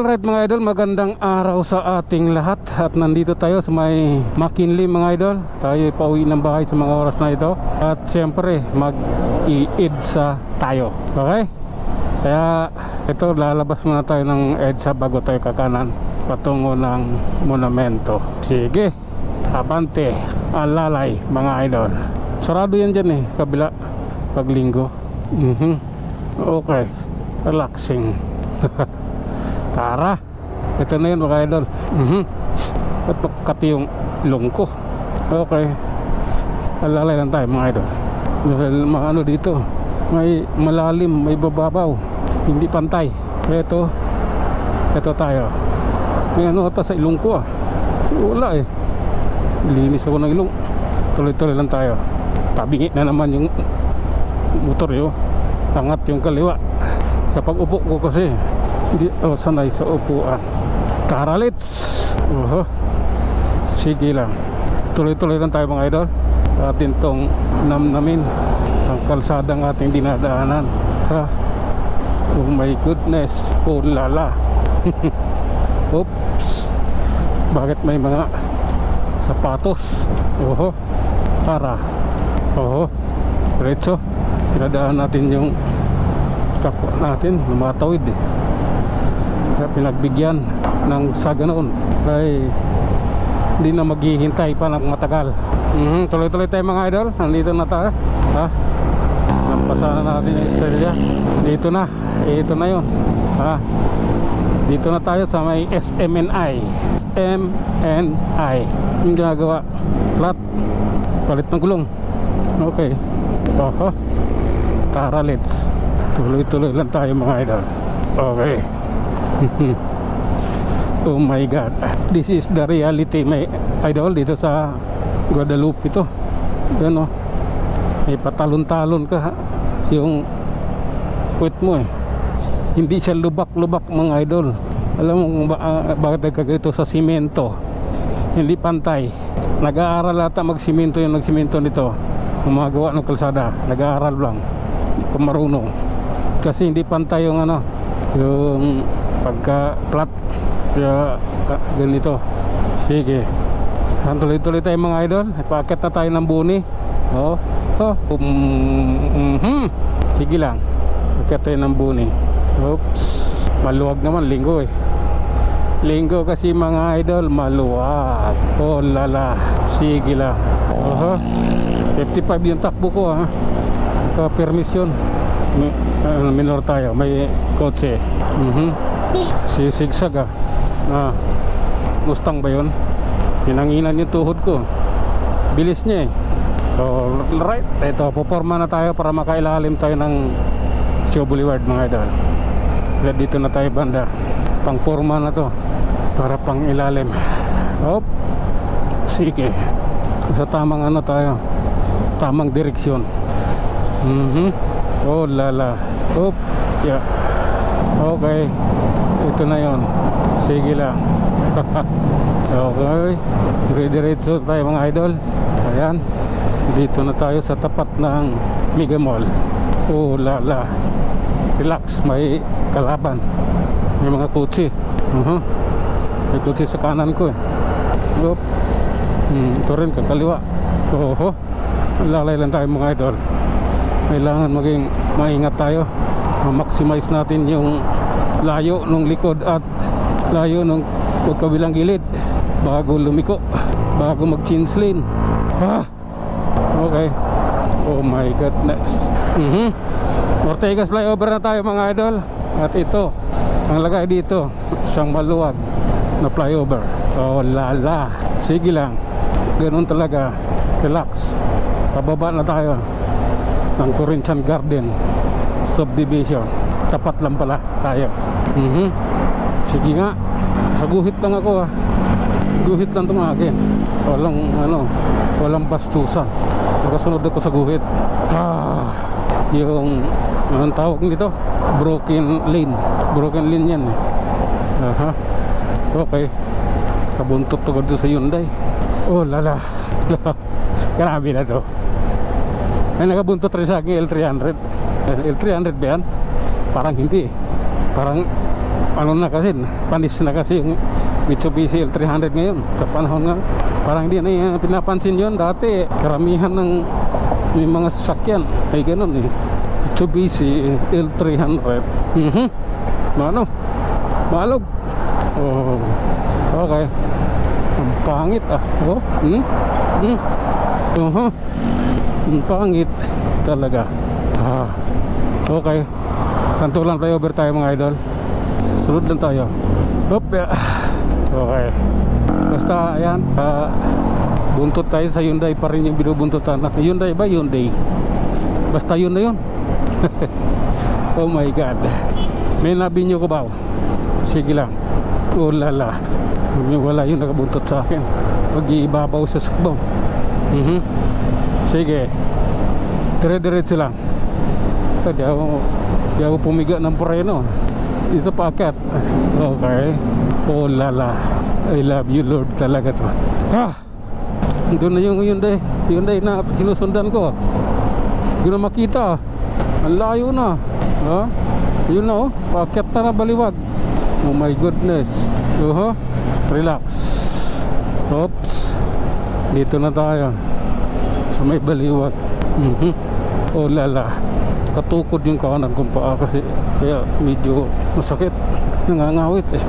Alright mga idol, magandang araw sa ating lahat. At nandito tayo sa may McKinley mga idol. Tayo pauwi ng bahay sa mga oras na ito. At syempre mag-i-EDSA tayo. Okay? Kaya ito, lalabas muna tayo ng EDSA bago tayo kakanan patungo ng monumento. Sige, abante, alalay mga idol. Sarado yan dyan kabila paglinggo. Okay, relaxing. Tara, ito na yun mga idol. At pagkati yung ilong ko. Okay, alalay lang tayo mga idol. Dahil mga ano dito, may malalim, may bababaw, hindi pantay. Ito tayo. May ano ata sa ilong ko wala linis ako ng ilong. Tuloy-tuloy lang tayo. Tabingi na naman yung motor yun. Angat yung kaliwa. Sa pag-upo ko kasi hindi sanay sa upuan. Tara, let's. Sige lang. Tuloy-tuloy lang tayo mga idol. Atin tong namnamin ang kalsadang ating dinadaanan. Oh my goodness. Oh lala. Oops. Bakit may mga sapatos? Tara. Diretso. Pinadaan natin yung kapwa natin. Lumatawid Kaya pinagbigyan ng saganoon ay hindi na maghihintay pa ng matagal. Tuloy-tuloy tayo mga idol. Nandito na tayo. Nampasahan natin yung Estrella. Dito na. Ito na yun. Dito na tayo sa may SMNI. Yung ginagawa, flat, palit ng gulong. Okay. Tara, let's. Tuloy-tuloy lang tayo mga idol. Okay. Oh my god, this is the reality my idol. Dito sa Guadalupe ito. Yan may patalon-talon ka yung puwet mo Hindi siya lubak-lubak mga idol. Alam mo kung bakit nagkagito sa simento, hindi pantay. Nag-aaral ata magsimento yung nagsimento nito, gumagawa ng kalsada. Nag-aaral lang, kumarunong. Kasi hindi pantay yung yung pagka flat. Kaya ganito. Sige, tuloy-tuloy tayo mga idol. Ipaakyat na tayo ng buni. Sige lang, akyat tayo ng buni. Oops, maluwag naman. Linggo Linggo kasi mga idol, maluwag. Oh lala. Sige lang. 55 yung takbo ko permisyon. Minor tayo, may kotse. Sisigsag Mustang ba yun? Pinanginan yung tuhod ko. Bilis niya right. Ito, puporma na tayo para makailalim tayo ng Shaw Boulevard mga idol. Dito na tayo banda. Pang porma na to para pang ilalim. Sige, sa tamang tayo, tamang direksyon. Oh lala. Yeah. Okay, ito na yon. Sige lang. Okay, dire-diretso tayo mga idol. Ayan, dito na tayo sa tapat ng Mega Mall. Oh lala. Relax, may kalaban. May mga kutsi. May kutsi sa kanan ko ito rin kakaliwa. Lalay lang tayo mga idol. Kailangan maging maingat tayo. Ma-maximize natin yung layo ng likod at layo ng kabilang gilid bago lumiko, bago mag-change lane. Okay. Oh my goodness. Ortegas flyover na tayo mga idol. At ito, ang lagay dito, isang maluwag na flyover. Oh lala. Sige lang, ganun talaga. Relax. Pababa na tayo ng Corinthian Garden subdivision. Tapat lang pala tayo. Sige nga, sa guhit lang ako guhit lang itong akin. Walang bastusan. Nakasunod ako sa guhit. Yung anong tawag nito? Broken lane yan Okay, kabuntot ko doon sa Hyundai. Oh lala. Grabe na to. May nakabuntot rin sa akin L300. L300 ba yan? Parang hindi. Parang ano na kasi, panis na kasi yung Mitsubishi L300 ngayon. Sa panahon nga, parang hindi na pinapansin yon. Dati, karamihan ng may mga sasakyan ay ganun eh. Mitsubishi L300. Ano? Malog. Oh. Okay. Ang pangit ah. Oh. Ang pangit talaga. Okay. Kantulan flyover tayo mga idol. Sunod lang tayo. Okay. Basta ayan, buntot tayo sa Hyundai pa rin yung binubuntutan natin. Hyundai ba? Hyundai. Basta yun na yun. Oh my God. May nabinyo ko ba? Sige lang. Oh lala. Wala yung nakabuntot sa akin. Pag-iibabaw sa sabaw. Sige. Dire-diretso lang. Ito, di ako pumiga ng preno. Dito pa akyat. Okay. Oh lala. I love you Lord talaga to. Doon na yung Hyundai na sinusundan ko. Hindi na makita. Ang layo na. Yun na oh. Paakyat na baliwag. Oh my goodness. Relax. Oops. Dito na tayo. Sa may baliwag. Oh lala. Katukod yung kanan kong paa kasi kaya medyo masakit. Nangangawit eh.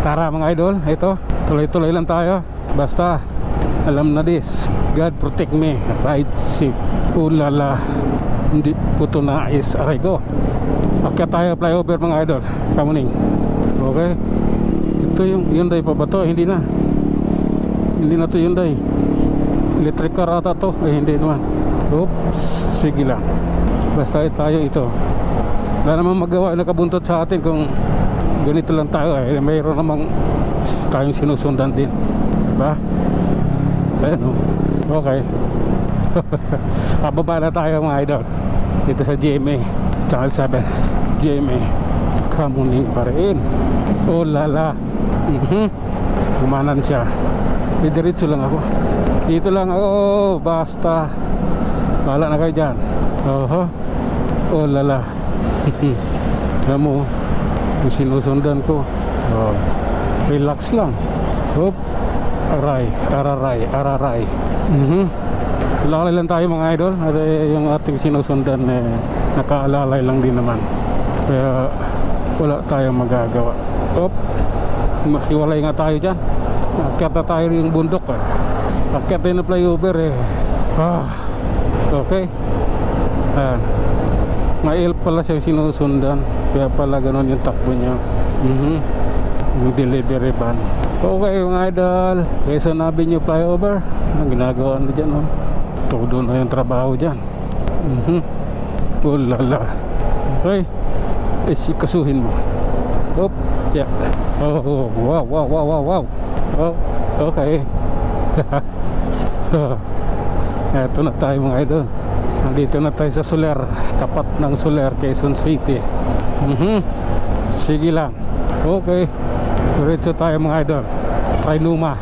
Tara mga idol, ito. Tuloy-tuloy lang tayo. Basta alam na this. God protect me. Ride safe. Oh lala. Hindi ko ito nais. Aray ko. Akyat tayo flyover mga idol. Kamuning. Okay. Ito yung Hyundai pa ba to? Hindi na. Hindi na to Hyundai. Electric car ata to. Hindi naman. Oops. Sige lang. Basta tayo ito. Wala namang magawa. Nakabuntot sa atin kung ganito lang tayo. Mayroon namang tayong sinusundan din. Diba? Ayan o. Okay. Pababa na tayo mga idol. Dito sa GMA Channel 7 GMA. Kamuning pa rin. Oh lala. Kumanan siya. Didiretso lang ako. Dito lang ako. Basta bahala na kayo dyan. Oh lala. Alam mo yung sinusundan ko. Relax lang. Hop. Araray. Lalay lang tayo mga idol. At yung ating sinusundan nakaalalay lang din naman. Kaya wala tayong magagawa. Hop. Makiwalay nga tayo dyan. Akyat na tayo yung bundok Akyat tayo na flyover Okay. May pala siya sinusundan. Kaya pala ganun yung takbo niya. Yung delivery van. Okay mga idol, Quezon Avenue flyover. Ang ginagawa na dyan todo na yung trabaho dyan. Oh lala. Okay. Kasuhin mo. Hop. Yeah. Oh wow. Oh, okay. Eto na tayo mga idol. Nandito na tayo sa Soler. Tapat ng Soler, Quezon City. Sige lang. Okay. Diretso tayo mga idol. Trinuma.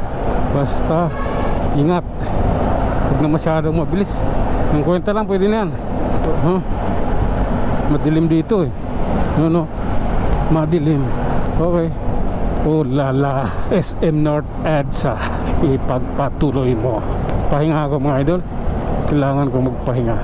Basta ingat. Huwag na masyadong mabilis. Ang kwenta lang pwede na yan. Madilim dito No. Madilim. Okay. Oh lala. SM North EDSA. Ipagpatuloy mo. Pahinga ako mga idol. Kailangan ko magpahinga.